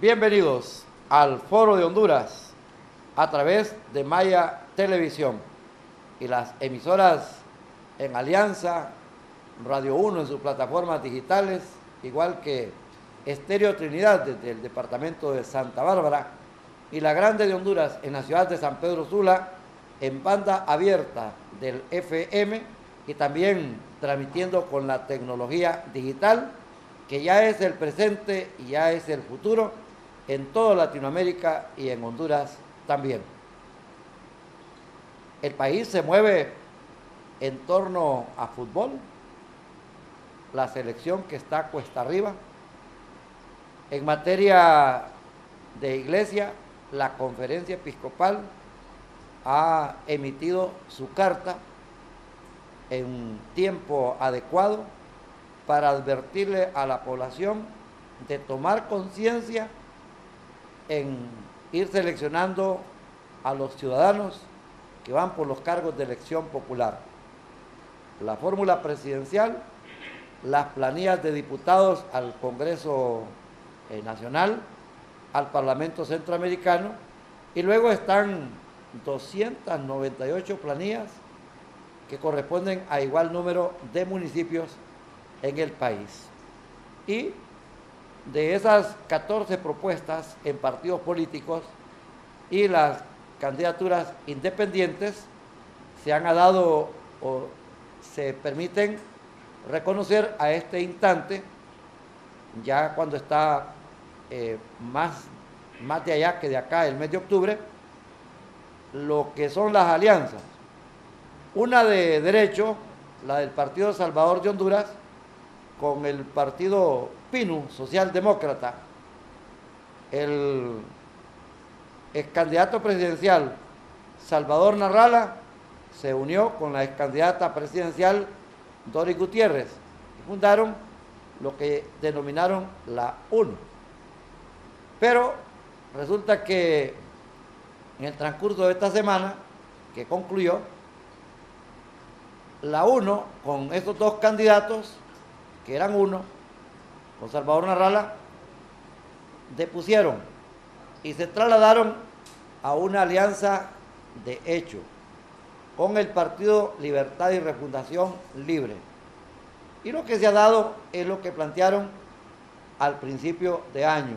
Bienvenidos al Foro de Honduras a través de Maya Televisión y las emisoras en alianza, Radio 1 en sus plataformas digitales, igual que Estéreo Trinidad desde el departamento de Santa Bárbara y La Grande de Honduras en la ciudad de San Pedro Sula en banda abierta del FM y también transmitiendo con la tecnología digital que ya es el presente y ya es el futuro en toda Latinoamérica y en Honduras también. El país se mueve en torno a fútbol, la selección que está cuesta arriba. En materia de iglesia, la Conferencia Episcopal ha emitido su carta en tiempo adecuado para advertirle a la población de tomar conciencia en ir seleccionando a los ciudadanos que van por los cargos de elección popular. La fórmula presidencial, las planillas de diputados al Congreso Nacional, al Parlamento Centroamericano, y luego están 298 planillas que corresponden a igual número de municipios en el país. Y de esas 14 propuestas en partidos políticos y las candidaturas independientes, se han dado o se permiten reconocer a este instante, ya cuando está más de allá que de acá, el mes de octubre, lo que son las alianzas. Una de derecho, la del Partido Salvador de Honduras, con el partido PINU, socialdemócrata. El excandidato presidencial Salvador Narrala se unió con la excandidata presidencial Doris Gutiérrez y fundaron lo que denominaron la UNO. Pero resulta que en el transcurso de esta semana, que concluyó, la UNO con estos dos candidatos, que eran uno, con Salvador Narrala, depusieron y se trasladaron a una alianza de hecho con el Partido Libertad y Refundación Libre. Y lo que se ha dado es lo que plantearon al principio de año,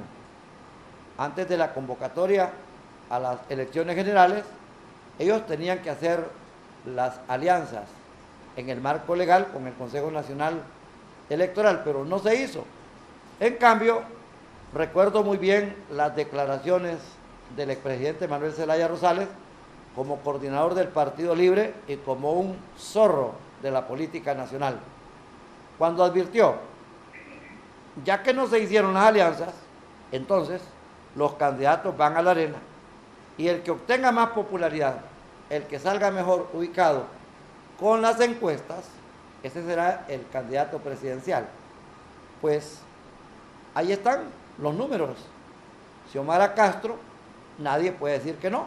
antes de la convocatoria a las elecciones generales. Ellos tenían que hacer las alianzas en el marco legal con el Consejo Nacional Electoral, pero no se hizo. En cambio, recuerdo muy bien las declaraciones del expresidente Manuel Zelaya Rosales como coordinador del Partido Libre y como un zorro de la política nacional, cuando advirtió, ya que no se hicieron las alianzas, entonces los candidatos van a la arena y el que obtenga más popularidad, el que salga mejor ubicado con las encuestas, ese será el candidato presidencial. Pues ahí están los números. Xiomara Castro, nadie puede decir que no,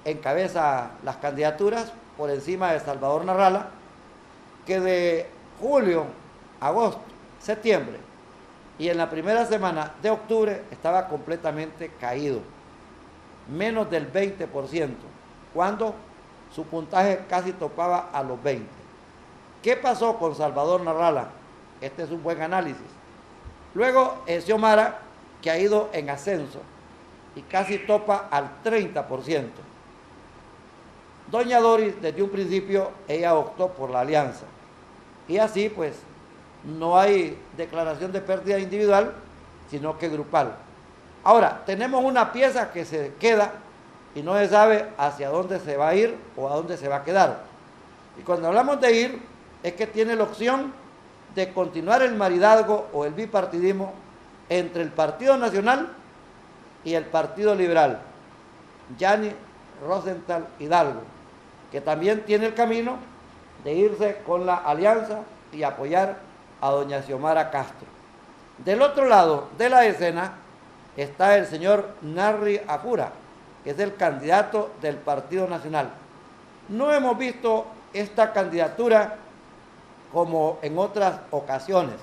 encabeza las candidaturas por encima de Salvador Narrala, que de julio, agosto, septiembre y en la primera semana de octubre estaba completamente caído, menos del 20%, cuando su puntaje casi topaba a los 20%. ¿Qué pasó con Salvador Narrala? Este es un buen análisis. Luego Xiomara, que ha ido en ascenso y casi topa al 30%. Doña Doris, desde un principio, ella optó por la alianza. Y así, pues, no hay declaración de pérdida individual, sino que grupal. Ahora, tenemos una pieza que se queda y no se sabe hacia dónde se va a ir o a dónde se va a quedar. Y cuando hablamos de ir, es que tiene la opción de continuar el maridazgo o el bipartidismo entre el Partido Nacional y el Partido Liberal, Yanni Rosenthal Hidalgo, que también tiene el camino de irse con la alianza y apoyar a doña Xiomara Castro. Del otro lado de la escena está el señor Narri Apura, que es el candidato del Partido Nacional. No hemos visto esta candidatura como en otras ocasiones,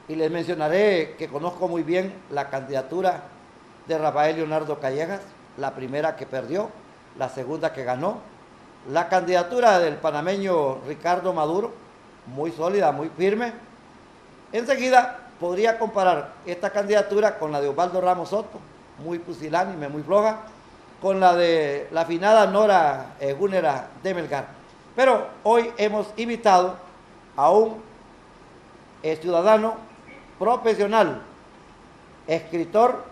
y les mencionaré que conozco muy bien la candidatura de Rafael Leonardo Callejas, la primera que perdió, la segunda que ganó, la candidatura del panameño Ricardo Maduro, muy sólida, muy firme. Enseguida podría comparar esta candidatura con la de Osvaldo Ramos Soto, muy pusilánime, muy floja, con la de la afinada Nora Gúnera de Melgar. Pero hoy hemos invitado a un ciudadano profesional, escritor,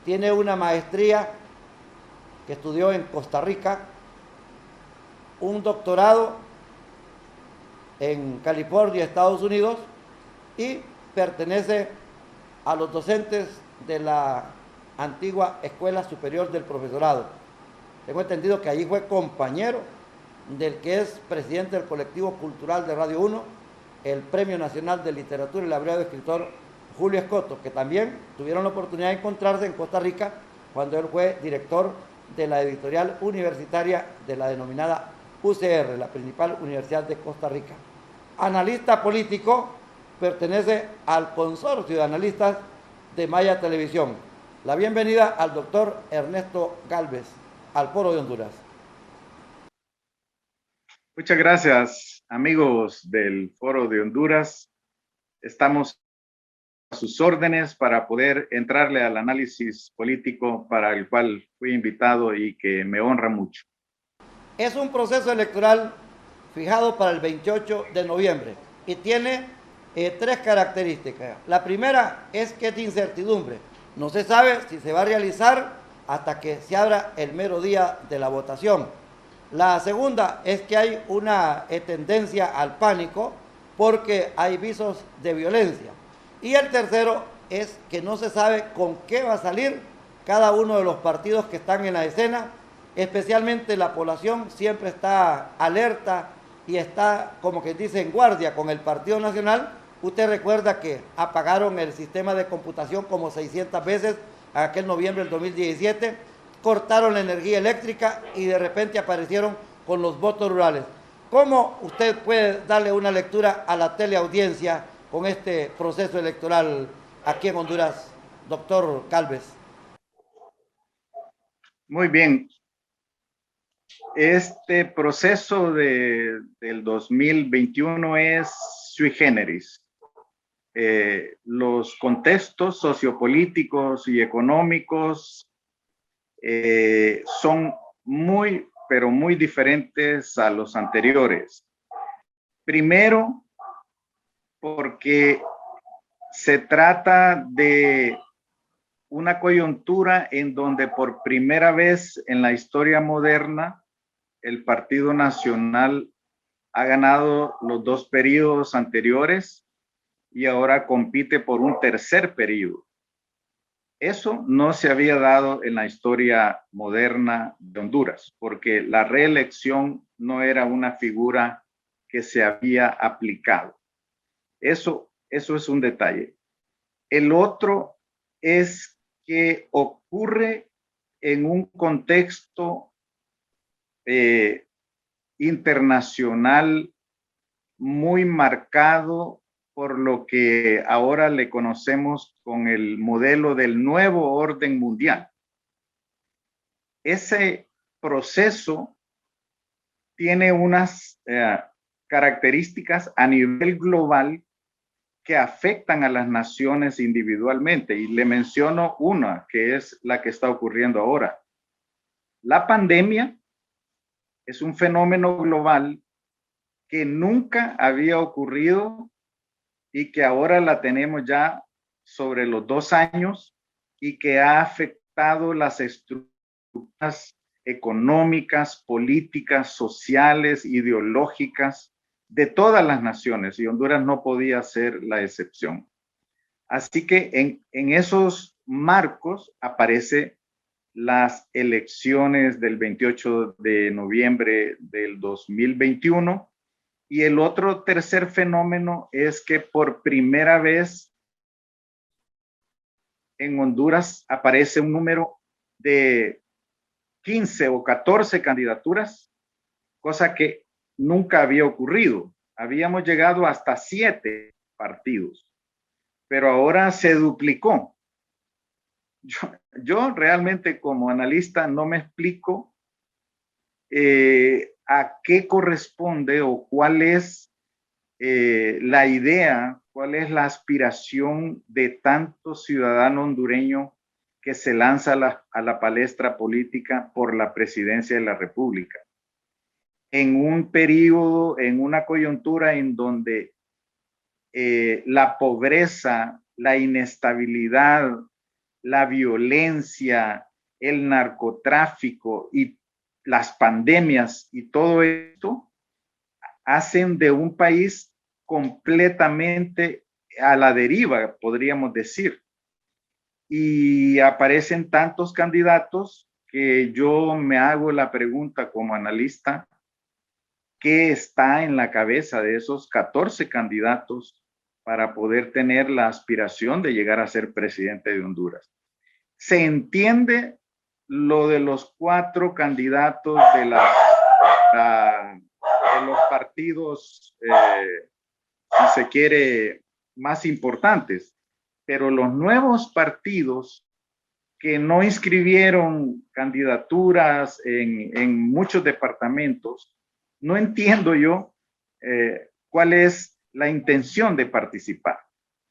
tiene una maestría que estudió en Costa Rica, un doctorado en California, Estados Unidos, y pertenece a los docentes de la antigua Escuela Superior del Profesorado. Tengo entendido que allí fue compañero del que es presidente del colectivo cultural de Radio 1, el Premio Nacional de Literatura y laureado escritor Julio Escoto, que también tuvieron la oportunidad de encontrarse en Costa Rica cuando él fue director de la editorial universitaria de la denominada UCR, la principal universidad de Costa Rica. Analista político, pertenece al consorcio de analistas de Maya Televisión. La bienvenida al doctor Ernesto Gálvez, al Foro de Honduras. Muchas gracias, amigos del Foro de Honduras. Estamos a sus órdenes para poder entrarle al análisis político para el cual fui invitado y que me honra mucho. Es un proceso electoral fijado para el 28 de noviembre y tiene tres características. La primera es que es de incertidumbre. No se sabe si se va a realizar hasta que se abra el mero día de la votación. La segunda es que hay una tendencia al pánico porque hay visos de violencia. Y el tercero es que no se sabe con qué va a salir cada uno de los partidos que están en la escena. Especialmente la población siempre está alerta y está, como que dice, en guardia con el Partido Nacional. Usted recuerda que apagaron el sistema de computación como 600 veces en aquel noviembre del 2017, cortaron la energía eléctrica y de repente aparecieron con los votos rurales. ¿Cómo usted puede darle una lectura a la teleaudiencia con este proceso electoral aquí en Honduras, doctor Gálvez? Muy bien. Este proceso del 2021 es sui generis. Los contextos sociopolíticos y económicos son muy, pero muy diferentes a los anteriores. Primero, porque se trata de una coyuntura en donde por primera vez en la historia moderna el Partido Nacional ha ganado los dos periodos anteriores y ahora compite por un tercer periodo. Eso no se había dado en la historia moderna de Honduras, porque la reelección no era una figura que se había aplicado. Eso es un detalle. El otro es que ocurre en un contexto internacional muy marcado por lo que ahora le conocemos con el modelo del nuevo orden mundial. Ese proceso tiene unas características a nivel global que afectan a las naciones individualmente, y le menciono una que es la que está ocurriendo ahora. La pandemia es un fenómeno global que nunca había ocurrido y que ahora la tenemos ya sobre los 2 años y que ha afectado las estructuras económicas, políticas, sociales, ideológicas de todas las naciones, y Honduras no podía ser la excepción. Así que en esos marcos aparecen las elecciones del 28 de noviembre del 2021. Y el otro tercer fenómeno es que por primera vez en Honduras aparece un número de 15 o 14 candidaturas, cosa que nunca había ocurrido. Habíamos llegado hasta 7 partidos. pero ahora se duplicó. Yo realmente como analista no me explico a qué corresponde o cuál es la idea, cuál es la aspiración de tanto ciudadano hondureño que se lanza a la palestra política por la presidencia de la República. En un periodo, en una coyuntura en donde la pobreza, la inestabilidad, la violencia, el narcotráfico y las pandemias y todo esto hacen de un país completamente a la deriva, podríamos decir. Y aparecen tantos candidatos que yo me hago la pregunta como analista, ¿qué está en la cabeza de esos 14 candidatos para poder tener la aspiración de llegar a ser presidente de Honduras? Se entiende lo de los 4 candidatos de los partidos, si se quiere, más importantes, pero los nuevos partidos que no inscribieron candidaturas en muchos departamentos, no entiendo yo cuál es la intención de participar.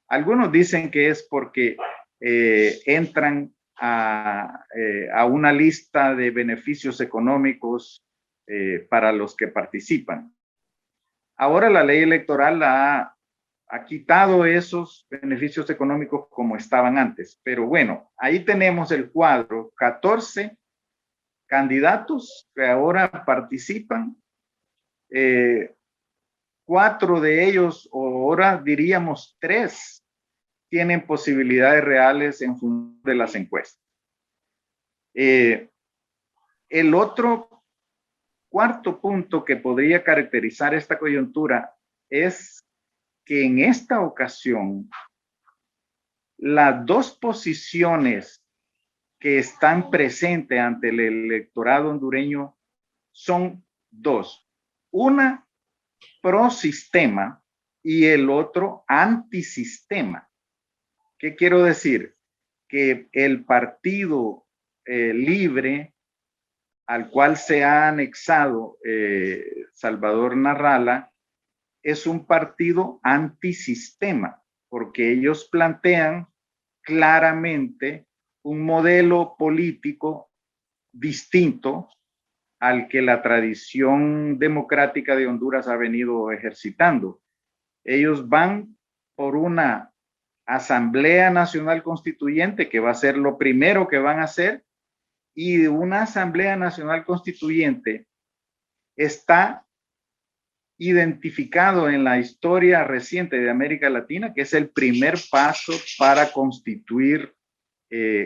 Algunos dicen que es porque entran a una lista de beneficios económicos para los que participan. Ahora la ley electoral ha quitado esos beneficios económicos como estaban antes. Pero bueno, ahí tenemos el cuadro, 14 candidatos que ahora participan. 4 de ellos, o ahora diríamos 3, tienen posibilidades reales en función de las encuestas. El otro cuarto punto que podría caracterizar esta coyuntura es que en esta ocasión las 2 posiciones que están presentes ante el electorado hondureño son 2. Una pro sistema y el otro antisistema. ¿Qué quiero decir? Que el partido libre al cual se ha anexado Salvador Narrala es un partido antisistema, porque ellos plantean claramente un modelo político distinto al que la tradición democrática de Honduras ha venido ejercitando. Ellos van por una Asamblea Nacional Constituyente, que va a ser lo primero que van a hacer, y una Asamblea Nacional Constituyente está identificado en la historia reciente de América Latina, que es el primer paso para constituir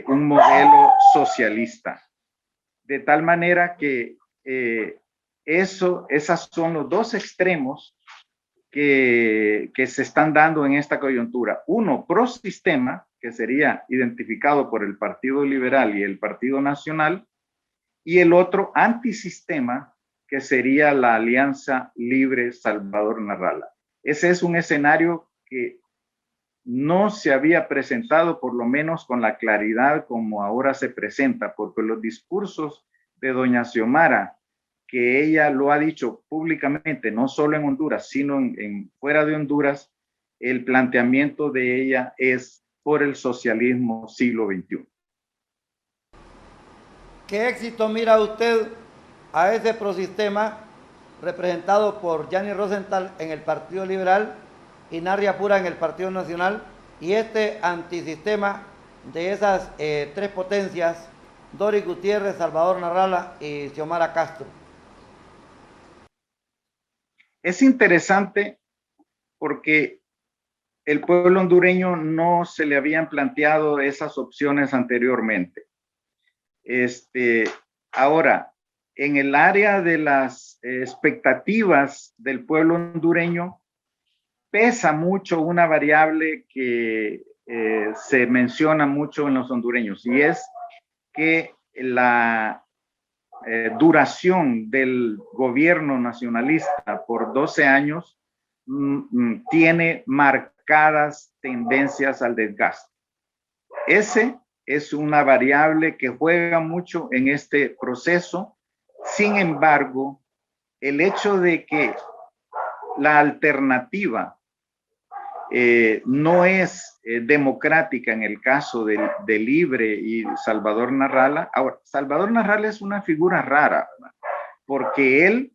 un modelo socialista. De tal manera que esas son los 2 extremos que se están dando en esta coyuntura. Uno, pro sistema, que sería identificado por el Partido Liberal y el Partido Nacional, y el otro, antisistema, que sería la Alianza Libre Salvador Narrala. Ese es un escenario que no se había presentado, por lo menos con la claridad como ahora se presenta, porque los discursos de doña Xiomara, que ella lo ha dicho públicamente, no solo en Honduras, sino fuera de Honduras, el planteamiento de ella es por el socialismo siglo XXI. ¿Qué éxito mira usted a ese prosistema representado por Gianni Rosenthal en el Partido Liberal y Narria Pura en el Partido Nacional, y este antisistema de esas 3 potencias, Doris Gutiérrez, Salvador Narrala y Xiomara Castro? Es interesante porque el pueblo hondureño no se le habían planteado esas opciones anteriormente. Ahora, en el área de las expectativas del pueblo hondureño, pesa mucho una variable que se menciona mucho en los hondureños, y es que la duración del gobierno nacionalista por 12 años tiene marcado marcadas tendencias al desgaste. Ese es una variable que juega mucho en este proceso. Sin embargo, el hecho de que la alternativa no es democrática en el caso de Libre y Salvador Narrala. Ahora, Salvador Narrala es una figura rara, ¿verdad? Porque él,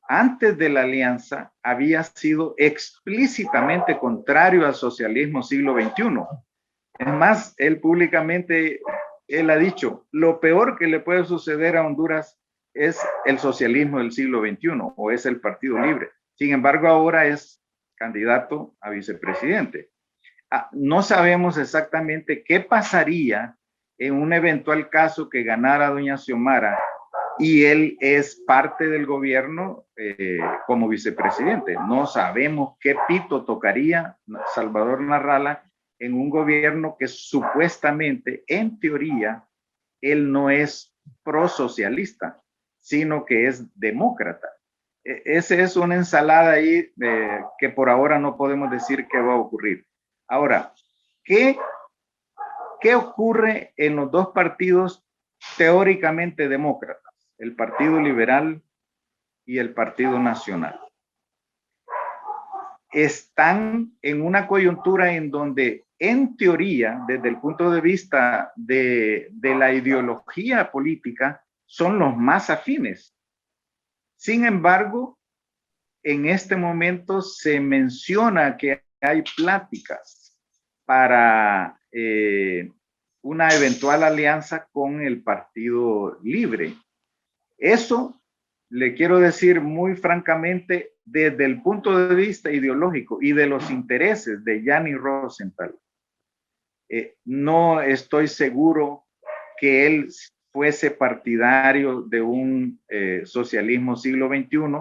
antes de la alianza, había sido explícitamente contrario al socialismo siglo XXI. Es más, él públicamente, él ha dicho, lo peor que le puede suceder a Honduras es el socialismo del siglo XXI o es el Partido Libre. Sin embargo, ahora es candidato a vicepresidente. No sabemos exactamente qué pasaría en un eventual caso que ganara doña Xiomara y él es parte del gobierno como vicepresidente. No sabemos qué pito tocaría Salvador Narrala en un gobierno que supuestamente, en teoría, él no es prosocialista, sino que es demócrata. Esa es una ensalada ahí que por ahora no podemos decir qué va a ocurrir. Ahora, ¿qué ocurre en los dos partidos teóricamente demócratas? El Partido Liberal y el Partido Nacional. Están en una coyuntura en donde, en teoría, desde el punto de vista de la ideología política, son los más afines. Sin embargo, en este momento se menciona que hay pláticas para una eventual alianza con el Partido Libre. Eso, le quiero decir muy francamente, desde el punto de vista ideológico y de los intereses de Gianni Rosenthal, no estoy seguro que él fuese partidario de un socialismo siglo XXI,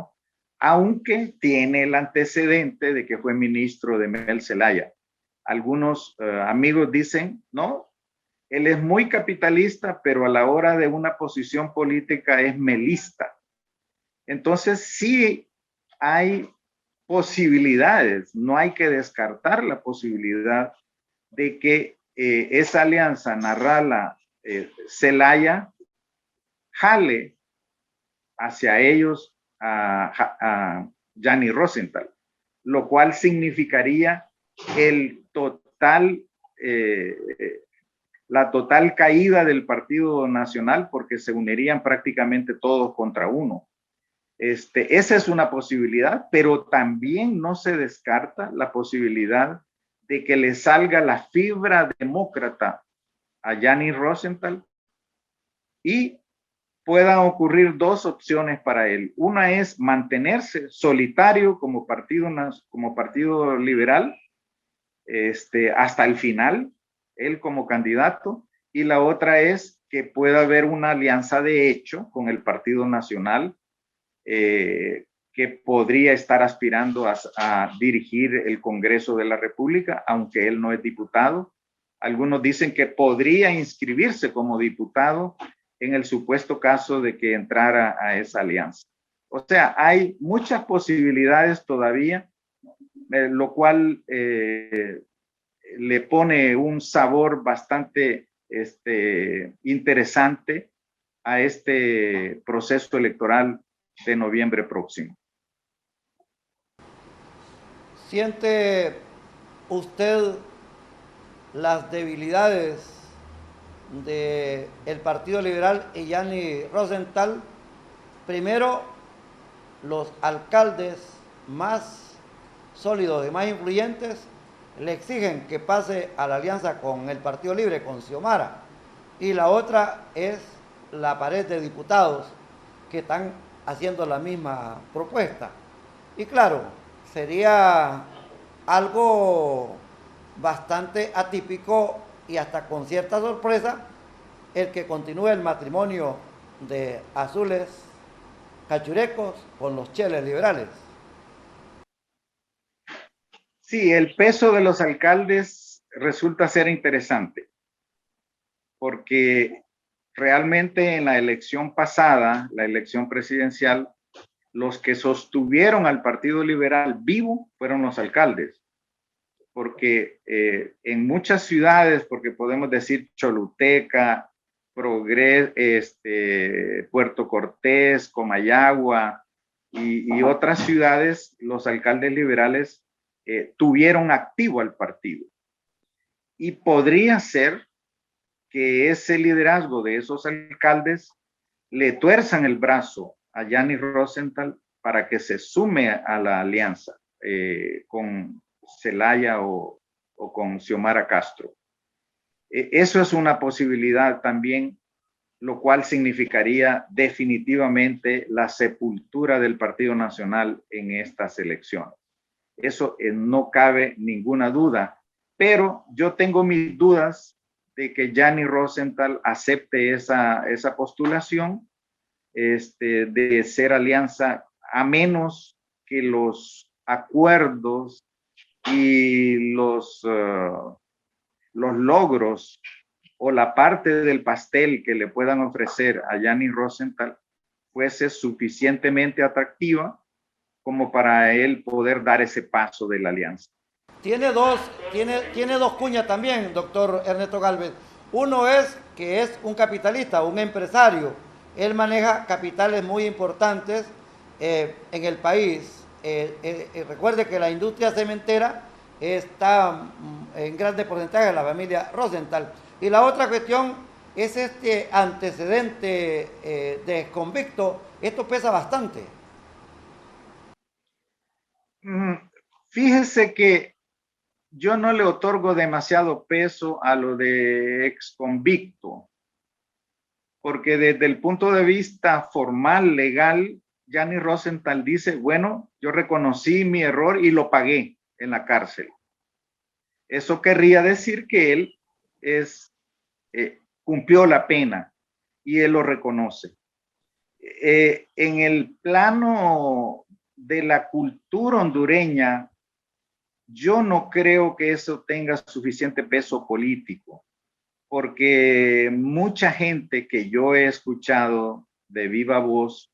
aunque tiene el antecedente de que fue ministro de Mel Zelaya. Algunos amigos dicen, no, él es muy capitalista, pero a la hora de una posición política es melista. Entonces sí hay posibilidades, no hay que descartar la posibilidad de que esa alianza Narrala-Zelaya jale hacia ellos a Gianni Rosenthal, lo cual significaría la total caída del Partido Nacional, porque se unirían prácticamente todos contra uno. Esa es una posibilidad, pero también no se descarta la posibilidad de que le salga la fibra demócrata a Gianni Rosenthal y puedan ocurrir dos opciones para él. Una es mantenerse solitario como partido liberal hasta el final, él como candidato, y la otra es que pueda haber una alianza de hecho con el Partido Nacional, que podría estar aspirando a dirigir el Congreso de la República, aunque él no es diputado. Algunos dicen que podría inscribirse como diputado en el supuesto caso de que entrara a esa alianza. O sea, hay muchas posibilidades todavía, lo cual le pone un sabor bastante interesante a este proceso electoral de noviembre próximo. ¿Siente usted las debilidades del Partido Liberal y Gianni Rosenthal? Primero, los alcaldes más sólidos y más influyentes le exigen que pase a la alianza con el Partido Libre, con Xiomara. Y la otra es la pared de diputados que están haciendo la misma propuesta. Y claro, sería algo bastante atípico y hasta con cierta sorpresa el que continúe el matrimonio de azules cachurecos con los cheles liberales. Sí, el peso de los alcaldes resulta ser interesante, porque realmente en la elección pasada, la elección presidencial, los que sostuvieron al Partido Liberal vivo fueron los alcaldes. porque en muchas ciudades, porque podemos decir Choluteca, Puerto Cortés, Comayagua y otras ciudades, los alcaldes liberales tuvieron activo al partido. Y podría ser que ese liderazgo de esos alcaldes le tuerzan el brazo a Gianni Rosenthal para que se sume a la alianza con Zelaya o con Xiomara Castro. Eso es una posibilidad también, lo cual significaría definitivamente la sepultura del Partido Nacional en estas elecciones. Eso no cabe ninguna duda, pero yo tengo mis dudas de que Gianni Rosenthal acepte esa postulación de ser alianza, a menos que los acuerdos y los logros o la parte del pastel que le puedan ofrecer a Gianni Rosenthal fuese suficientemente atractiva como para él poder dar ese paso de la alianza. Tiene dos cuñas también, doctor Ernesto Galvez. Uno es que es un capitalista, un empresario. Él maneja capitales muy importantes en el país. Recuerde que la industria cementera está en grande porcentaje de la familia Rosenthal. Y la otra cuestión es este antecedente de convicto. Esto pesa bastante. Fíjese que yo no le otorgo demasiado peso a lo de ex convicto, porque desde el punto de vista formal, legal, Gianni Rosenthal dice, bueno, yo reconocí mi error y lo pagué en la cárcel. Eso querría decir que él cumplió la pena y él lo reconoce. En el plano de la cultura hondureña, yo no creo que eso tenga suficiente peso político, porque mucha gente que yo he escuchado de viva voz,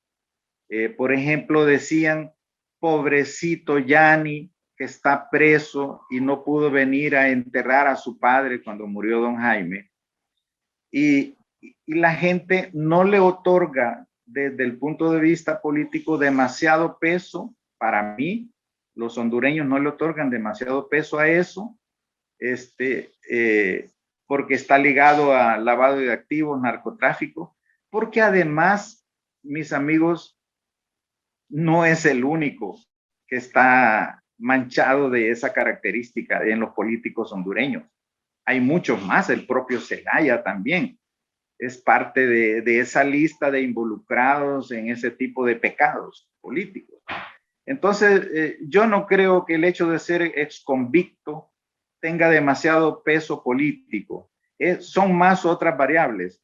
por ejemplo, decían, pobrecito Gianni, que está preso y no pudo venir a enterrar a su padre cuando murió don Jaime. Y la gente no le otorga desde el punto de vista político demasiado peso. Para mí, los hondureños no le otorgan demasiado peso a eso, porque está ligado a lavado de activos, narcotráfico, porque además, mis amigos, no es el único que está manchado de esa característica en los políticos hondureños. Hay muchos más, el propio Zelaya también es parte de esa lista de involucrados en ese tipo de pecados políticos. Entonces, yo no creo que el hecho de ser exconvicto tenga demasiado peso político. Son más otras variables.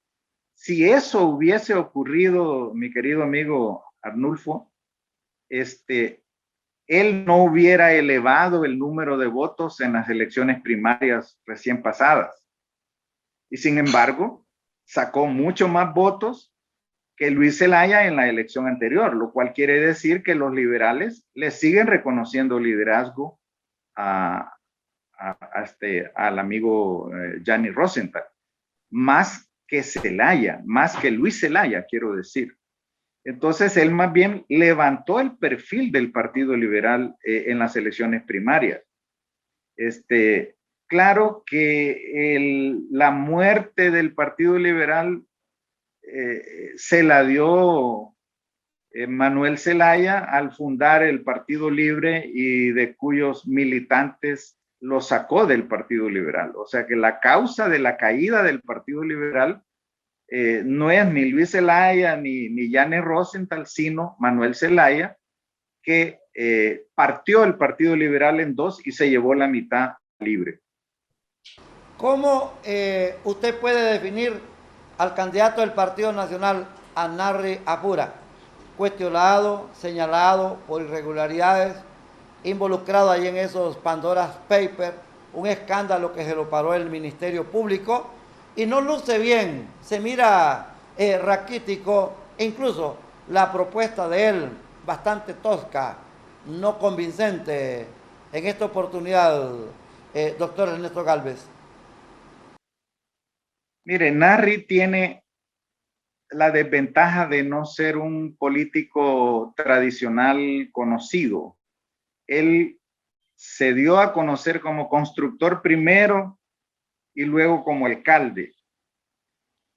Si eso hubiese ocurrido, mi querido amigo Arnulfo, él no hubiera elevado el número de votos en las elecciones primarias recién pasadas. Y sin embargo, sacó mucho más votos que Luis Zelaya en la elección anterior, lo cual quiere decir que los liberales le siguen reconociendo liderazgo al amigo Gianni Rosenthal, más que Zelaya, más que Luis Zelaya, quiero decir. Entonces, él más bien levantó el perfil del Partido Liberal en las elecciones primarias. Claro que la muerte del Partido Liberal se la dio Manuel Zelaya al fundar el Partido Libre y de cuyos militantes lo sacó del Partido Liberal. O sea que la causa de la caída del Partido Liberal no es ni Luis Zelaya ni Gianni Rosenthal, sino Manuel Zelaya, que partió el Partido Liberal en dos y se llevó la mitad libre. ¿Cómo usted puede definir al candidato del Partido Nacional, Anarri Apura, cuestionado, señalado por irregularidades, involucrado ahí en esos Pandora's Papers, un escándalo que se lo paró el Ministerio Público y no luce bien, se mira raquítico, e incluso la propuesta de él bastante tosca, no convincente en esta oportunidad? doctor Ernesto Galvez? Mire, Narri tiene la desventaja de no ser un político tradicional conocido. Él se dio a conocer como constructor primero y luego como alcalde.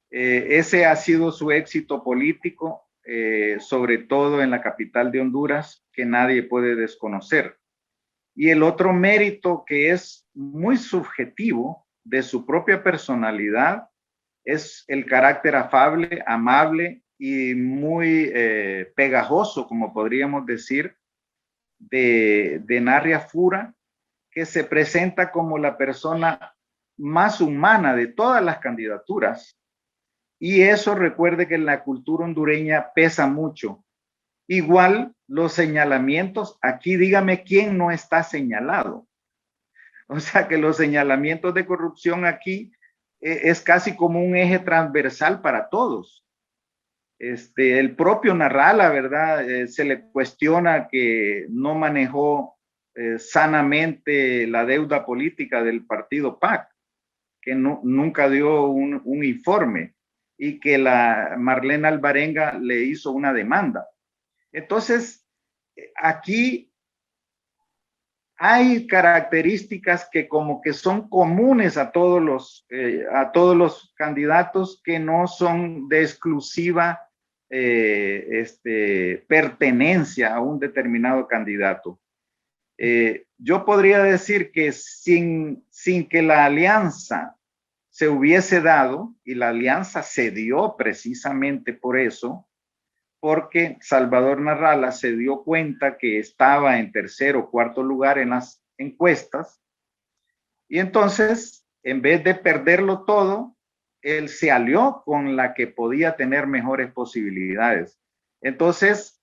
Ese ha sido su éxito político, sobre todo en la capital de Honduras, que nadie puede desconocer. Y el otro mérito que es muy subjetivo de su propia personalidad es el carácter afable, amable y muy pegajoso, como podríamos decir, de Narria Fura, que se presenta como la persona más humana de todas las candidaturas. Y eso, recuerde que en la cultura hondureña pesa mucho. Igual los señalamientos, aquí dígame quién no está señalado. O sea que los señalamientos de corrupción aquí es casi como un eje transversal para todos. El propio Narrala, ¿verdad? Se le cuestiona que no manejó sanamente la deuda política del partido PAC, que nunca dio un informe y que la Marlene Alvarenga le hizo una demanda. Entonces, aquí hay características que como que son comunes a todos los candidatos, que no son de exclusiva pertenencia a un determinado candidato. Yo podría decir que sin que la alianza se hubiese dado, y la alianza se dio precisamente por eso, porque Salvador Narrala se dio cuenta que estaba en tercer o cuarto lugar en las encuestas, y entonces, en vez de perderlo todo, él se alió con la que podía tener mejores posibilidades. Entonces,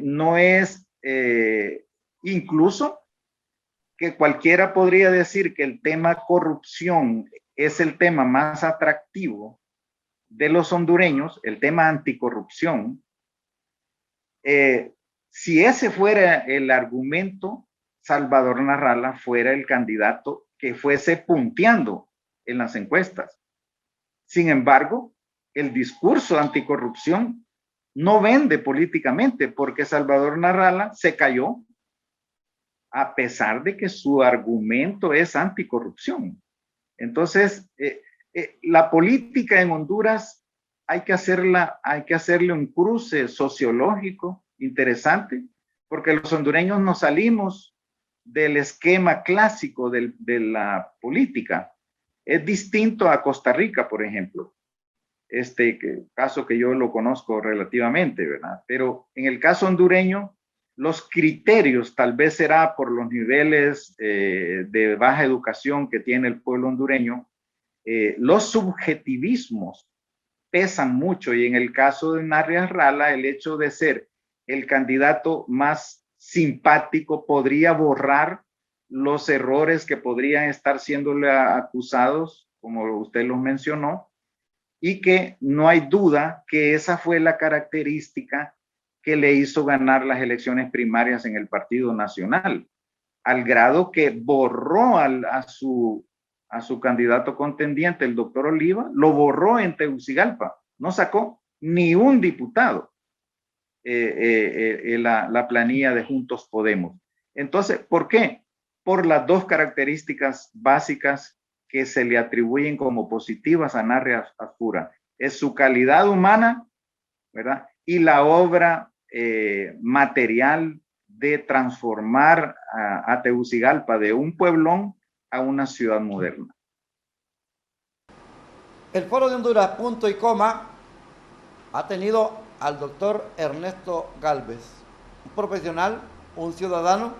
no es incluso que cualquiera podría decir que el tema corrupción es el tema más atractivo de los hondureños, el tema anticorrupción. Si ese fuera el argumento, Salvador Narrala fuera el candidato que fuese punteando en las encuestas. Sin embargo, el discurso anticorrupción no vende políticamente, porque Salvador Narrala se cayó a pesar de que su argumento es anticorrupción. Entonces, la política en Honduras hay que hacerle un cruce sociológico interesante, porque los hondureños nos salimos del esquema clásico de la política. Es distinto a Costa Rica, por ejemplo, caso que yo lo conozco relativamente, ¿verdad? Pero en el caso hondureño, los criterios tal vez será por los niveles de baja educación que tiene el pueblo hondureño. Los subjetivismos pesan mucho, y en el caso de Narria Rala, el hecho de ser el candidato más simpático podría borrar los errores que podrían estar siéndole acusados, como usted los mencionó, y que no hay duda que esa fue la característica que le hizo ganar las elecciones primarias en el Partido Nacional, al grado que borró a su candidato contendiente, el doctor Oliva, lo borró en Tegucigalpa, no sacó ni un diputado la planilla de Juntos Podemos. Entonces, ¿por qué? Por las dos características básicas que se le atribuyen como positivas a Narria Fura. Es su calidad humana, ¿verdad? Y la obra material de transformar a Tegucigalpa de un pueblón a una ciudad moderna. El Foro de Honduras, punto y coma, ha tenido al doctor Ernesto Galvez, un profesional, un ciudadano,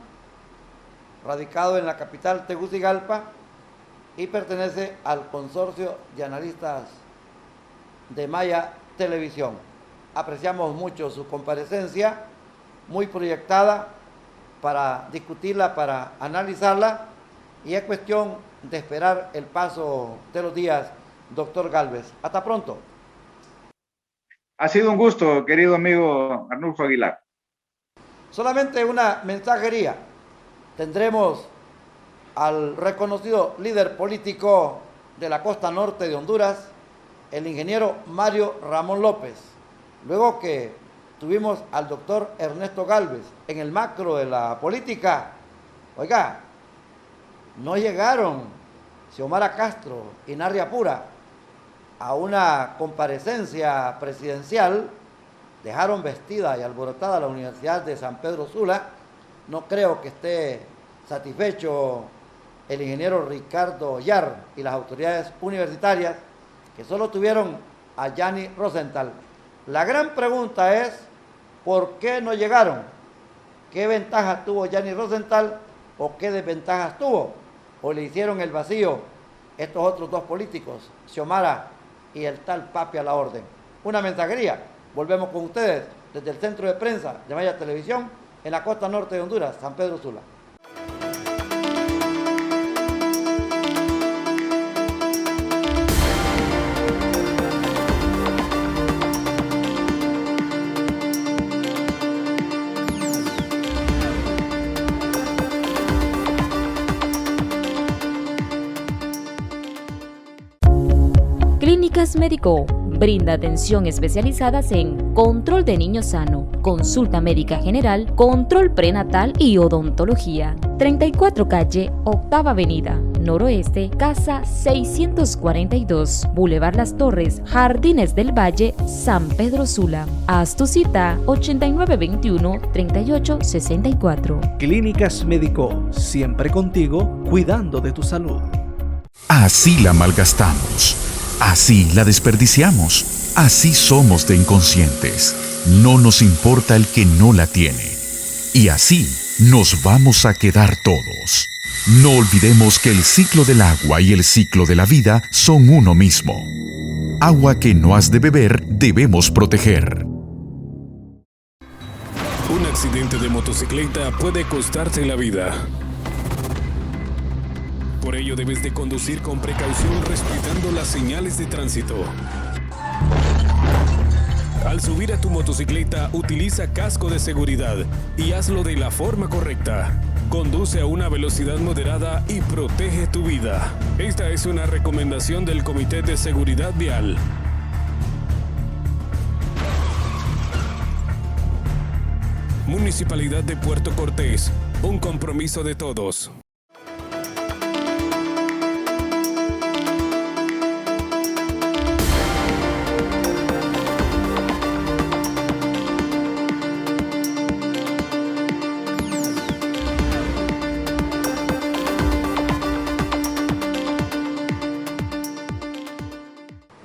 radicado en la capital Tegucigalpa y pertenece al consorcio de analistas de Maya Televisión. Apreciamos mucho su comparecencia, muy proyectada para discutirla, para analizarla, y es cuestión de esperar el paso de los días, doctor Galvez. Hasta pronto. Ha sido un gusto, querido amigo Arnulfo Aguilar. Solamente una mensajería. Tendremos al reconocido líder político de la costa norte de Honduras, el ingeniero Mario Ramón López. Luego que tuvimos al doctor Ernesto Gálvez en el macro de la política, oiga, no llegaron Xiomara Castro y Narria Pura a una comparecencia presidencial, dejaron vestida y alborotada la Universidad de San Pedro Sula. No creo que esté satisfecho el ingeniero Ricardo Yar y las autoridades universitarias, que solo tuvieron a Yanni Rosenthal. La gran pregunta es, ¿por qué no llegaron? ¿Qué ventajas tuvo Yanni Rosenthal o qué desventajas tuvo? ¿O le hicieron el vacío estos otros dos políticos, Xiomara y el tal Papi a la orden? Una mensajería. Volvemos con ustedes desde el centro de prensa de Maya Televisión en la costa norte de Honduras, San Pedro Sula. Clínicas Médico brinda atención especializadas en control de niño sano, consulta médica general, control prenatal y odontología. 34 calle, Octava Avenida, Noroeste, Casa 642, Boulevard Las Torres, Jardines del Valle, San Pedro Sula. Haz tu cita 8921-3864. Clínicas Médico, siempre contigo, cuidando de tu salud. Así la malgastamos. Así la desperdiciamos. Así somos de inconscientes. No nos importa el que no la tiene. Y así nos vamos a quedar todos. No olvidemos que el ciclo del agua y el ciclo de la vida son uno mismo. Agua que no has de beber debemos proteger. Un accidente de motocicleta puede costarte la vida. Por ello debes de conducir con precaución respetando las señales de tránsito. Al subir a tu motocicleta, utiliza casco de seguridad y hazlo de la forma correcta. Conduce a una velocidad moderada y protege tu vida. Esta es una recomendación del Comité de Seguridad Vial. Municipalidad de Puerto Cortés, un compromiso de todos.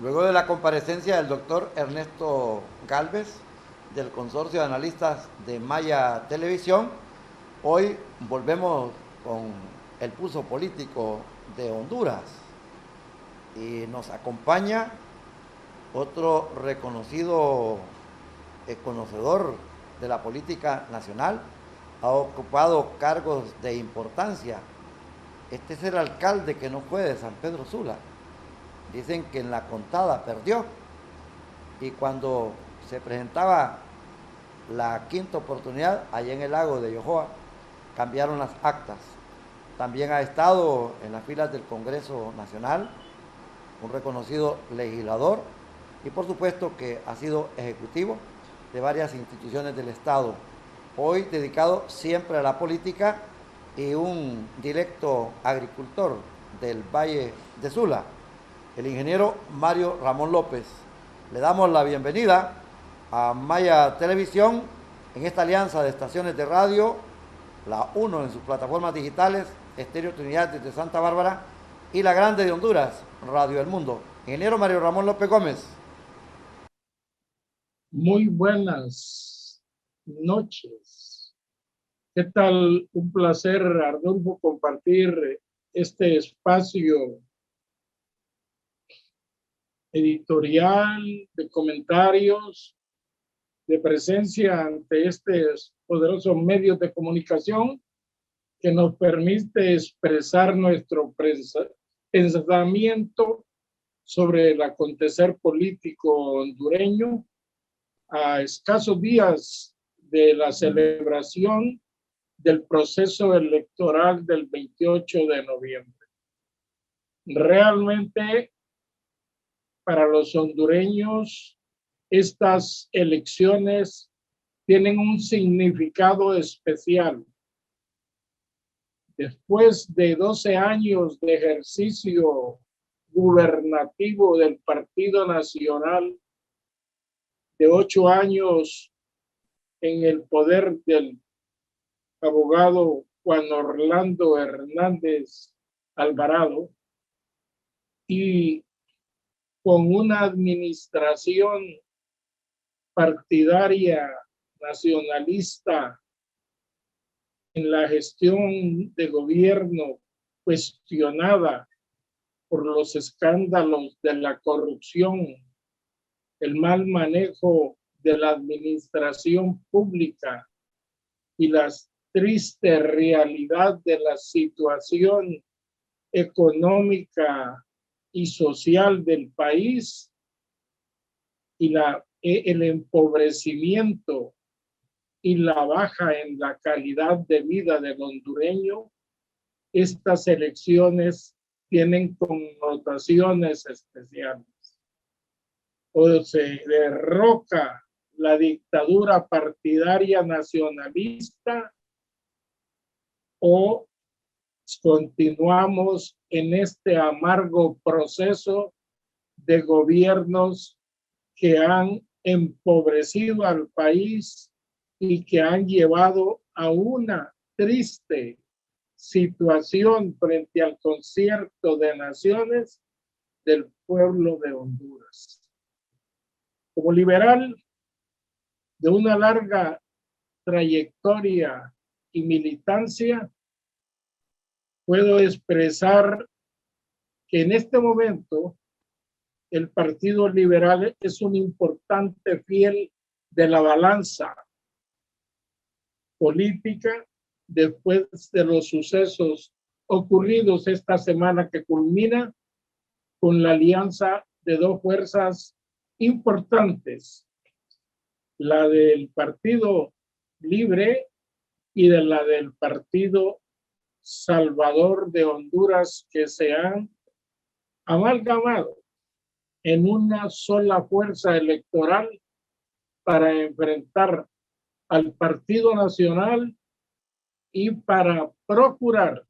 Luego de la comparecencia del doctor Ernesto Gálvez, del Consorcio de Analistas de Maya Televisión, hoy volvemos con el pulso político de Honduras y nos acompaña otro reconocido conocedor de la política nacional, ha ocupado cargos de importancia. Este es el alcalde que no fue de San Pedro Sula. Dicen que en la contada perdió y cuando se presentaba la quinta oportunidad allá en el lago de Yohoa, cambiaron las actas. También ha estado en las filas del Congreso Nacional, un reconocido legislador y por supuesto que ha sido ejecutivo de varias instituciones del Estado. Hoy dedicado siempre a la política y un directo agricultor del Valle de Sula, el ingeniero Mario Ramón López. Le damos la bienvenida a Maya Televisión en esta alianza de estaciones de radio, la 1 en sus plataformas digitales, Estéreo Trinidad desde Santa Bárbara y la Grande de Honduras, Radio El Mundo. Ingeniero Mario Ramón López Gómez. Muy buenas noches. ¿Qué tal? Un placer, Arnulfo, compartir este espacio editorial, de comentarios, de presencia ante estos poderosos medios de comunicación que nos permite expresar nuestro pensamiento sobre el acontecer político hondureño a escasos días de la celebración del proceso electoral del 28 de noviembre. Realmente, para los hondureños, estas elecciones tienen un significado especial. Después de 12 años de ejercicio gubernativo del Partido Nacional, de 8 años en el poder del abogado Juan Orlando Hernández Alvarado, y con una administración partidaria nacionalista en la gestión de gobierno cuestionada por los escándalos de la corrupción, el mal manejo de la administración pública y la triste realidad de la situación económica y social del país y el empobrecimiento y la baja en la calidad de vida del hondureño, estas elecciones tienen connotaciones especiales. O se derroca la dictadura partidaria nacionalista o continuamos en este amargo proceso de gobiernos que han empobrecido al país y que han llevado a una triste situación frente al concierto de naciones del pueblo de Honduras. Como liberal de una larga trayectoria y militancia, puedo expresar que en este momento el Partido Liberal es un importante fiel de la balanza política después de los sucesos ocurridos esta semana que culmina con la alianza de dos fuerzas importantes, la del Partido Libre y de la del Partido Salvador de Honduras, que se han amalgamado en una sola fuerza electoral para enfrentar al Partido Nacional y para procurar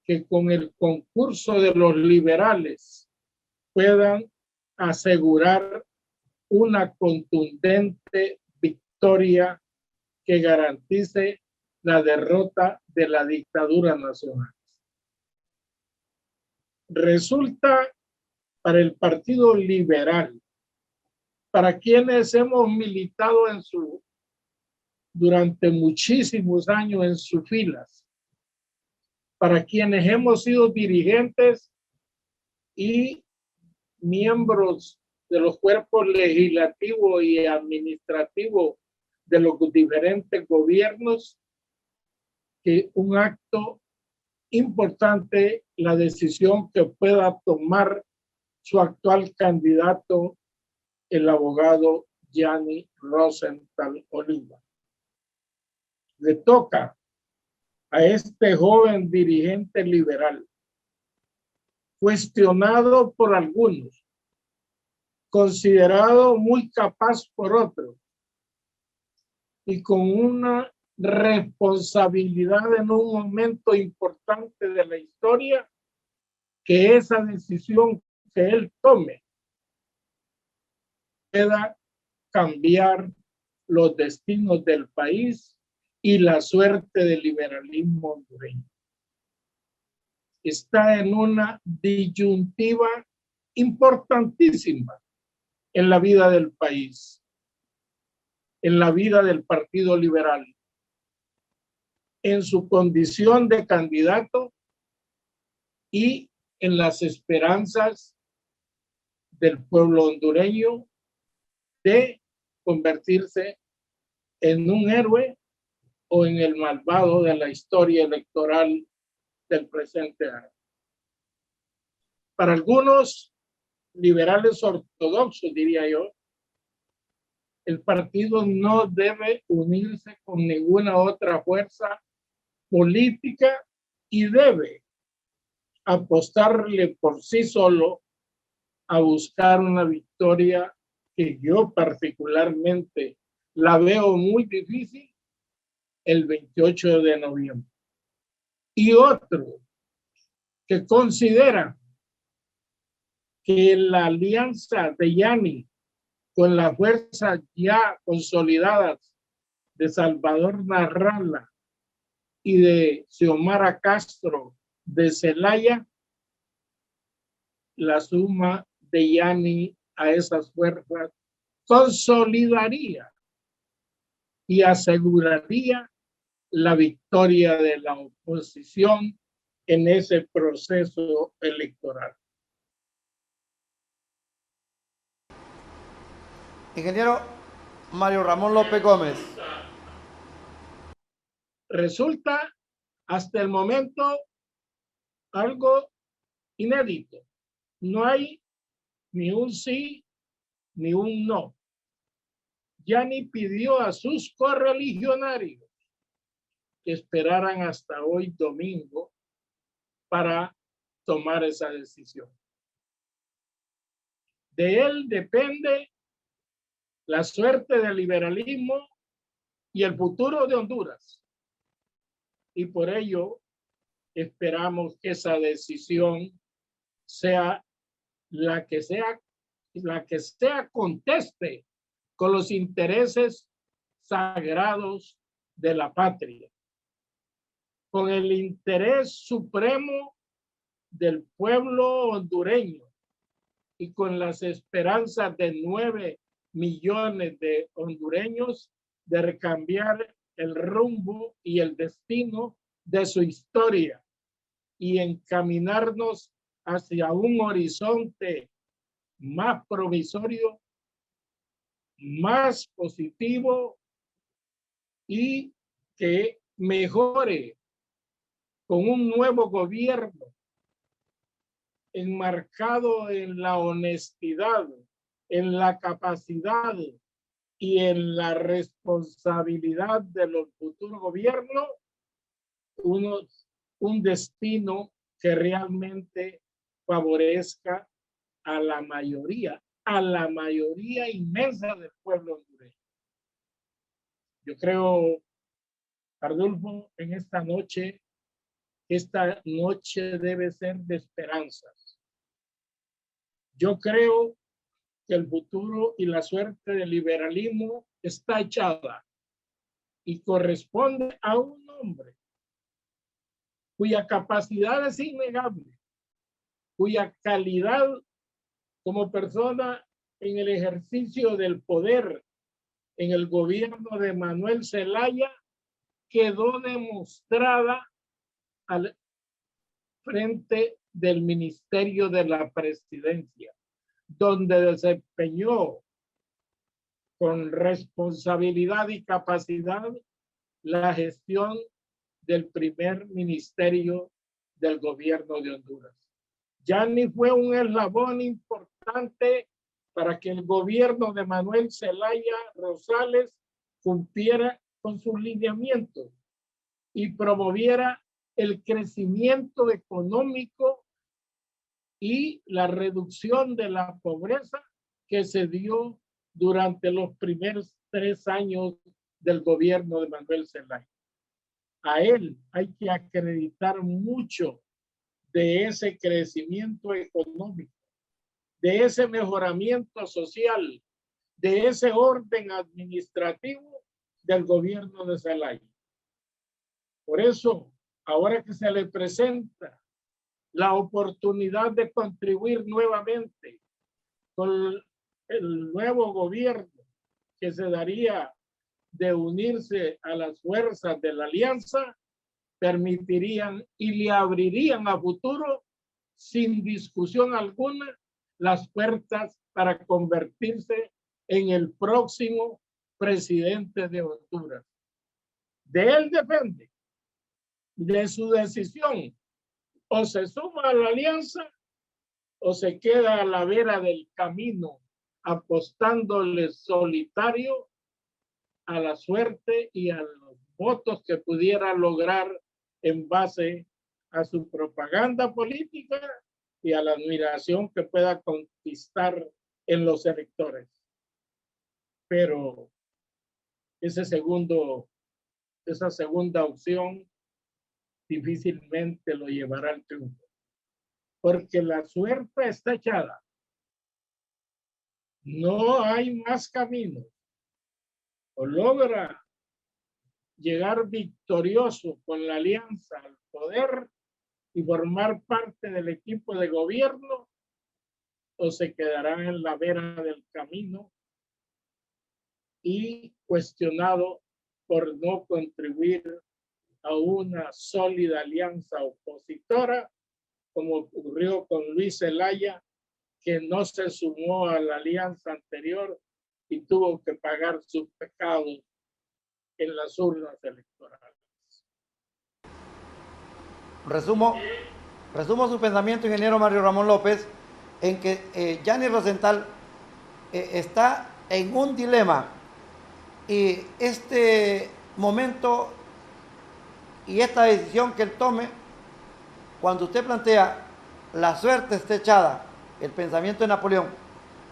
que con el concurso de los liberales puedan asegurar una contundente victoria que garantice la derrota de la dictadura nacional. Resulta para el Partido Liberal, para quienes hemos militado durante muchísimos años en sus filas, para quienes hemos sido dirigentes y miembros de los cuerpos legislativos y administrativos de los diferentes gobiernos, que un acto importante la decisión que pueda tomar su actual candidato, el abogado Yanni Rosenthal Oliva. Le toca a este joven dirigente liberal, cuestionado por algunos, considerado muy capaz por otros, y con una responsabilidad en un momento importante de la historia, que esa decisión que él tome pueda cambiar los destinos del país y la suerte del liberalismo hondureño. Está en una disyuntiva importantísima en la vida del país, en la vida del Partido Liberal, en su condición de candidato y en las esperanzas del pueblo hondureño de convertirse en un héroe o en el malvado de la historia electoral del presente año. Para algunos liberales ortodoxos, diría yo, el partido no debe unirse con ninguna otra fuerza política y debe apostarle por sí solo a buscar una victoria que yo particularmente la veo muy difícil el 28 de noviembre. Y otro que considera que la alianza de Yani con las fuerzas ya consolidadas de Salvador Narrala y de Xiomara Castro de Zelaya, la suma de Yani a esas fuerzas consolidaría y aseguraría la victoria de la oposición en ese proceso electoral. Ingeniero Mario Ramón López Gómez. Resulta hasta el momento algo inédito. No hay ni un sí ni un no. Yani pidió a sus correligionarios que esperaran hasta hoy domingo para tomar esa decisión. De él depende la suerte del liberalismo y el futuro de Honduras. Y por ello esperamos que esa decisión sea la que conteste con los intereses sagrados de la patria, con el interés supremo del pueblo hondureño y con las esperanzas de 9 millones de hondureños de recambiar el rumbo y el destino de su historia y encaminarnos hacia un horizonte más provisorio, más positivo y que mejore con un nuevo gobierno enmarcado en la honestidad, en la capacidad y en la responsabilidad de los futuros gobiernos, un destino que realmente favorezca a la mayoría inmensa del pueblo hondureño. Yo creo, Arnulfo, esta noche debe ser de esperanzas. Yo creo que el futuro y la suerte del liberalismo está echada y corresponde a un hombre cuya capacidad es innegable, cuya calidad como persona en el ejercicio del poder en el gobierno de Manuel Zelaya quedó demostrada al frente del Ministerio de la Presidencia, donde desempeñó con responsabilidad y capacidad la gestión del primer ministerio del gobierno de Honduras. Yani fue un eslabón importante para que el gobierno de Manuel Zelaya Rosales cumpliera con sus lineamientos y promoviera el crecimiento económico y la reducción de la pobreza que se dio durante los primeros 3 años del gobierno de Manuel Zelaya. A él hay que acreditar mucho de ese crecimiento económico, de ese mejoramiento social, de ese orden administrativo del gobierno de Zelaya. Por eso, ahora que se le presenta la oportunidad de contribuir nuevamente con el nuevo gobierno que se daría de unirse a las fuerzas de la alianza, permitirían y le abrirían a futuro, sin discusión alguna, las puertas para convertirse en el próximo presidente de Honduras. De él depende, de su decisión, o se suma a la alianza o se queda a la vera del camino apostándole solitario a la suerte y a los votos que pudiera lograr en base a su propaganda política y a la admiración que pueda conquistar en los electores. Pero esa segunda opción difícilmente lo llevará al triunfo, porque la suerte está echada. No hay más caminos. O logra llegar victorioso con la alianza al poder y formar parte del equipo de gobierno, o se quedará en la vera del camino y cuestionado por no contribuir a una sólida alianza opositora, como ocurrió con Luis Zelaya, que no se sumó a la alianza anterior y tuvo que pagar sus pecados en las urnas electorales. Resumo su pensamiento, ingeniero Mario Ramón López, en que Gianni Rosenthal está en un dilema, y este momento y esta decisión que él tome, cuando usted plantea la suerte está echada, el pensamiento de Napoleón,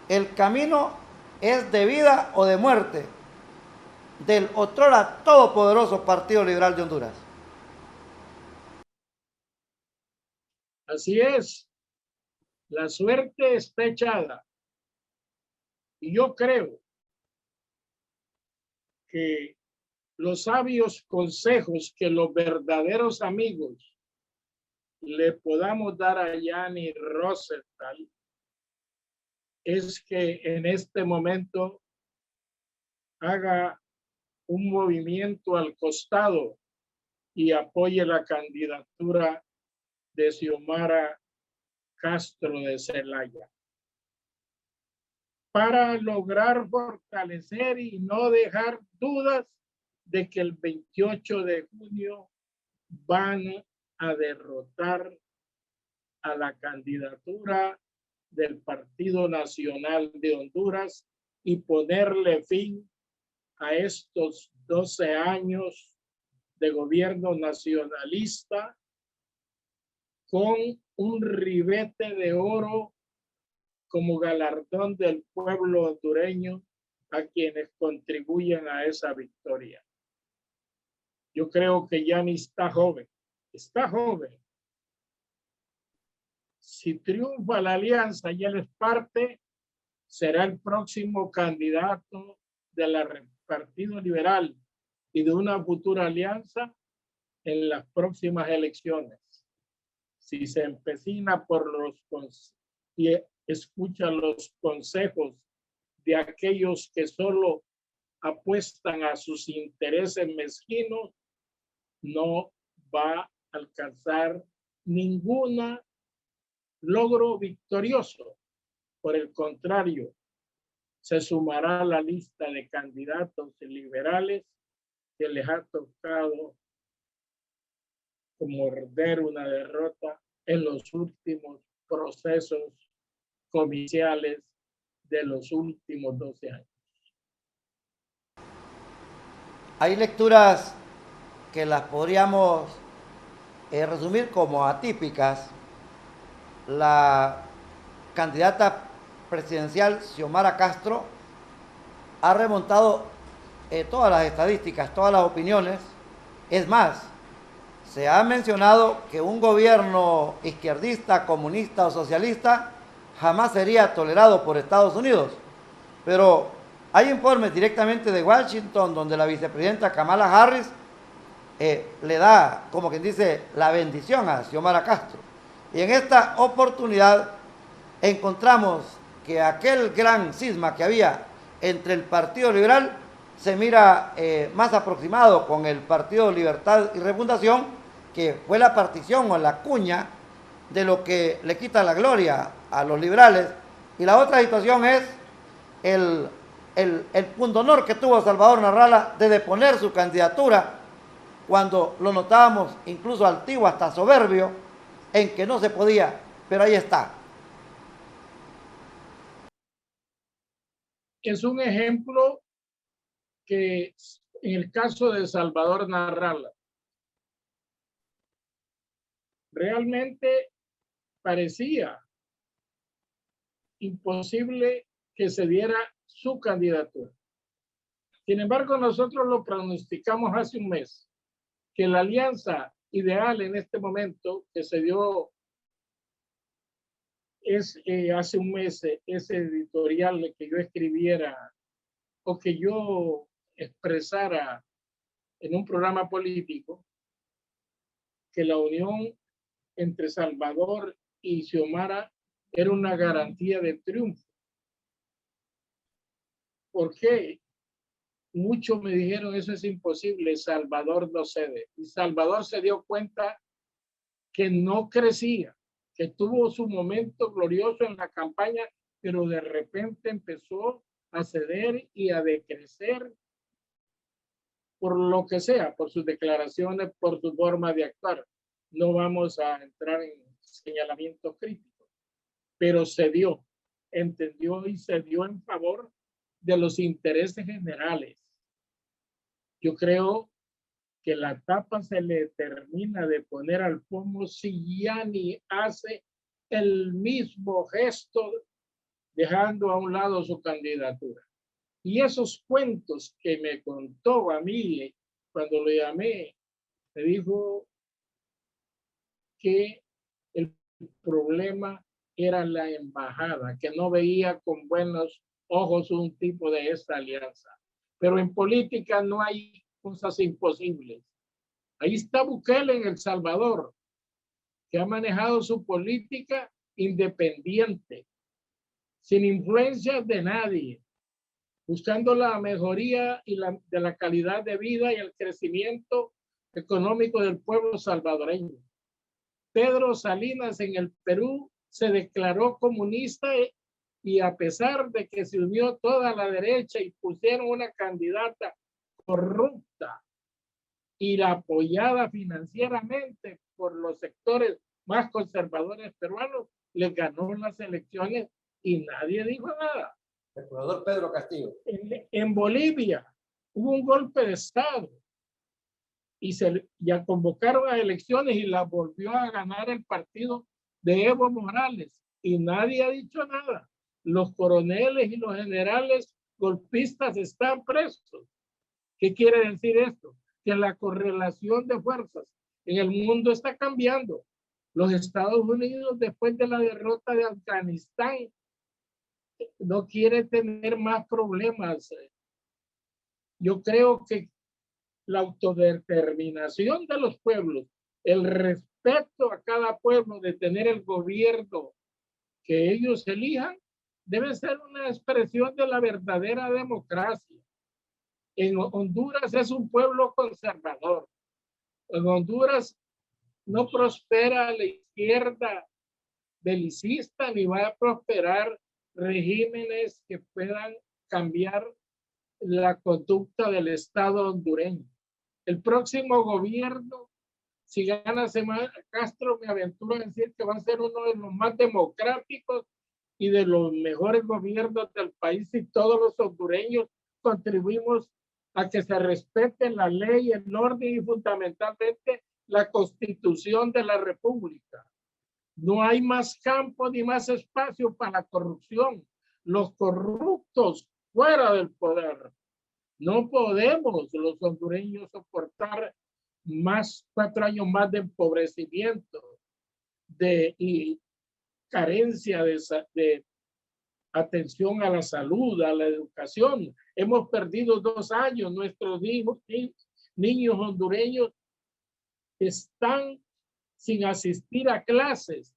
el camino es de vida o de muerte del otrora todopoderoso Partido Liberal de Honduras. Así es, la suerte está echada. Y yo creo que los sabios consejos que los verdaderos amigos le podamos dar a Gianni Rosenthal es que en este momento haga un movimiento al costado y apoye la candidatura de Xiomara Castro de Zelaya, para lograr fortalecer y no dejar dudas de que el 28 de junio van a derrotar a la candidatura del Partido Nacional de Honduras y ponerle fin a estos 12 años de gobierno nacionalista con un ribete de oro como galardón del pueblo hondureño a quienes contribuyen a esa victoria. Yo creo que Gianni está joven. Si triunfa la alianza y él es parte, será el próximo candidato del Partido Liberal y de una futura alianza en las próximas elecciones. Si se empecina y escucha los consejos de aquellos que solo apuestan a sus intereses mezquinos, no va a alcanzar ningún logro victorioso. Por el contrario, se sumará a la lista de candidatos liberales que les ha tocado morder una derrota en los últimos procesos comerciales de los últimos 12 años. Hay lecturas que las podríamos resumir como atípicas. La candidata presidencial Xiomara Castro ha remontado todas las estadísticas, todas las opiniones. Es más, se ha mencionado que un gobierno izquierdista, comunista o socialista jamás sería tolerado por Estados Unidos. Pero hay informes directamente de Washington donde la vicepresidenta Kamala Harris le da, como quien dice, la bendición a Xiomara Castro. Y en esta oportunidad encontramos que aquel gran cisma que había entre el Partido Liberal se mira más aproximado con el Partido Libertad y Refundación, que fue la partición o la cuña de lo que le quita la gloria a los liberales. Y la otra situación es el pundonor que tuvo Salvador Narrala de deponer su candidatura, cuando lo notábamos incluso altivo, hasta soberbio, en que no se podía, pero ahí está. es un ejemplo que en el caso de Salvador Narrala, realmente parecía imposible que se diera su candidatura. Sin embargo, nosotros lo pronosticamos hace un mes, que la alianza ideal en este momento que se dio es hace un mes, ese editorial que yo escribiera o que yo expresara en un programa político, que la unión entre Salvador y Xiomara era una garantía de triunfo. ¿Por qué? Muchos me dijeron, eso es imposible, Salvador no cede. Y Salvador se dio cuenta que no crecía, que tuvo su momento glorioso en la campaña, pero de repente empezó a ceder y a decrecer por lo que sea, por sus declaraciones, por su forma de actuar. No vamos a entrar en señalamientos críticos, pero cedió, entendió y cedió en favor de los intereses generales. Yo creo que la tapa se le termina de poner al pomo si ya ni hace el mismo gesto dejando a un lado su candidatura. Y esos cuentos que me contó a mí cuando lo llamé, me dijo que el problema era la embajada, que no veía con buenos ojos un tipo de esta alianza. Pero en política no hay cosas imposibles. Ahí está Bukele en El Salvador, que ha manejado su política independiente, sin influencia de nadie, buscando la mejoría de la calidad de vida y el crecimiento económico del pueblo salvadoreño. Pedro Salinas en el Perú se declaró comunista y a pesar de que se unió toda la derecha y pusieron una candidata corrupta y la apoyada financieramente por los sectores más conservadores peruanos, le ganó las elecciones y nadie dijo nada. El procurador Pedro Castillo. En Bolivia hubo un golpe de Estado y ya convocaron a elecciones y la volvió a ganar el partido de Evo Morales y nadie ha dicho nada. Los coroneles y los generales golpistas están presos. ¿Qué quiere decir esto? Que la correlación de fuerzas en el mundo está cambiando. Los Estados Unidos, después de la derrota de Afganistán, no quiere tener más problemas. Yo creo que la autodeterminación de los pueblos, el respeto a cada pueblo de tener el gobierno que ellos elijan, debe ser una expresión de la verdadera democracia. En Honduras es un pueblo conservador. En Honduras no prospera la izquierda belicista ni va a prosperar regímenes que puedan cambiar la conducta del Estado hondureño. El próximo gobierno, si gana Castro, me aventuro a decir que va a ser uno de los más democráticos y de los mejores gobiernos del país, y todos los hondureños contribuimos a que se respete la ley, el orden y fundamentalmente la Constitución de la República. No hay más campo ni más espacio para la corrupción. Los corruptos fuera del poder. No podemos los hondureños soportar 4 años más de empobrecimiento y carencia de atención a la salud, a la educación. Hemos perdido 2 años. Nuestros niños hondureños están sin asistir a clases.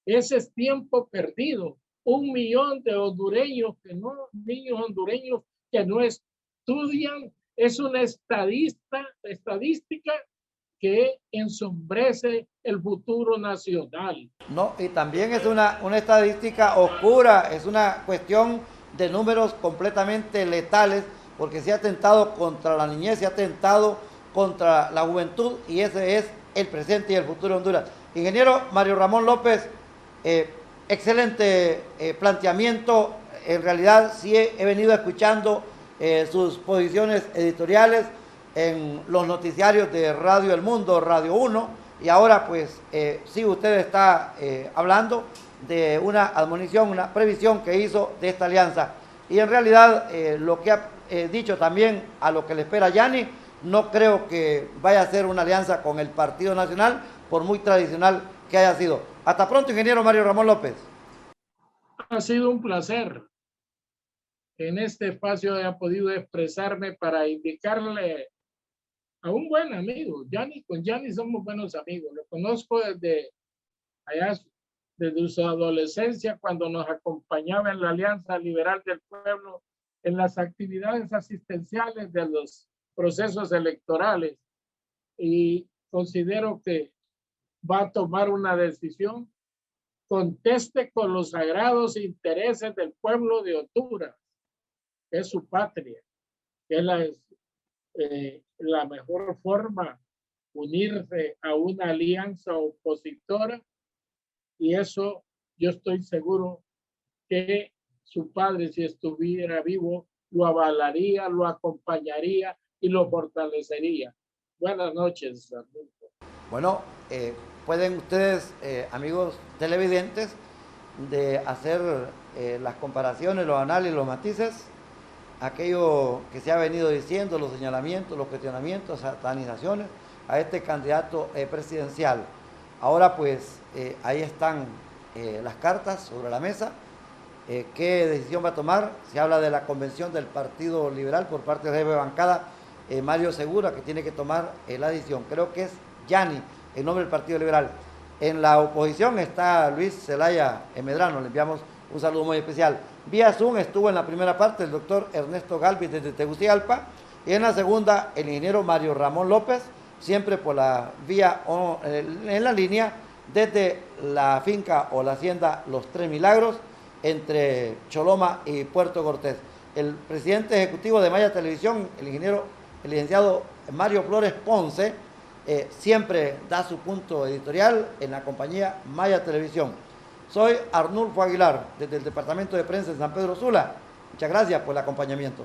Ese es tiempo perdido. 1 millón de hondureños niños hondureños que no estudian, es una estadística que ensombrece el futuro nacional. No, y también es una estadística oscura, es una cuestión de números completamente letales, porque se ha atentado contra la niñez, se ha atentado contra la juventud, y ese es el presente y el futuro de Honduras. Ingeniero Mario Ramón López, excelente planteamiento, en realidad sí he venido escuchando sus posiciones editoriales en los noticiarios de Radio El Mundo, Radio 1, y ahora pues sí usted está hablando de una admonición, una previsión que hizo de esta alianza. Y en realidad lo que ha dicho también a lo que le espera Yanni, no creo que vaya a ser una alianza con el Partido Nacional, por muy tradicional que haya sido. Hasta pronto, ingeniero Mario Ramón López. Ha sido un placer. En este espacio he podido expresarme para indicarle a un buen amigo. Con Yanni somos buenos amigos. Lo conozco desde allá, desde su adolescencia, cuando nos acompañaba en la Alianza Liberal del Pueblo en las actividades asistenciales de los procesos electorales. Y considero que va a tomar una decisión, conteste con los sagrados intereses del pueblo de Honduras, que es su patria, que es la mejor forma unirse a una alianza opositora, y eso yo estoy seguro que su padre, si estuviera vivo, lo avalaría, lo acompañaría y lo fortalecería. Buenas noches, Arnulfo. Bueno, pueden ustedes, amigos televidentes, de hacer las comparaciones, los análisis, los matices, aquello que se ha venido diciendo, los señalamientos, los cuestionamientos, satanizaciones a este candidato presidencial. Ahora pues ahí están las cartas sobre la mesa. ¿Qué decisión va a tomar? Se habla de la convención del Partido Liberal por parte del jefe de bancada, Mario Segura, que tiene que tomar la decisión. Creo que es Yanni, en nombre del Partido Liberal. En la oposición está Luis Zelaya Medrano, le enviamos un saludo muy especial. Vía Zoom estuvo en la primera parte el doctor Ernesto Galvis desde Tegucigalpa, y en la segunda el ingeniero Mario Ramón López, siempre por la vía en la línea desde la finca o la hacienda Los Tres Milagros, entre Choloma y Puerto Cortés. El presidente ejecutivo de Maya Televisión, el licenciado Mario Flores Ponce, siempre da su punto editorial en la compañía Maya Televisión. Soy Arnulfo Aguilar, desde el Departamento de Prensa de San Pedro Sula. Muchas gracias por el acompañamiento.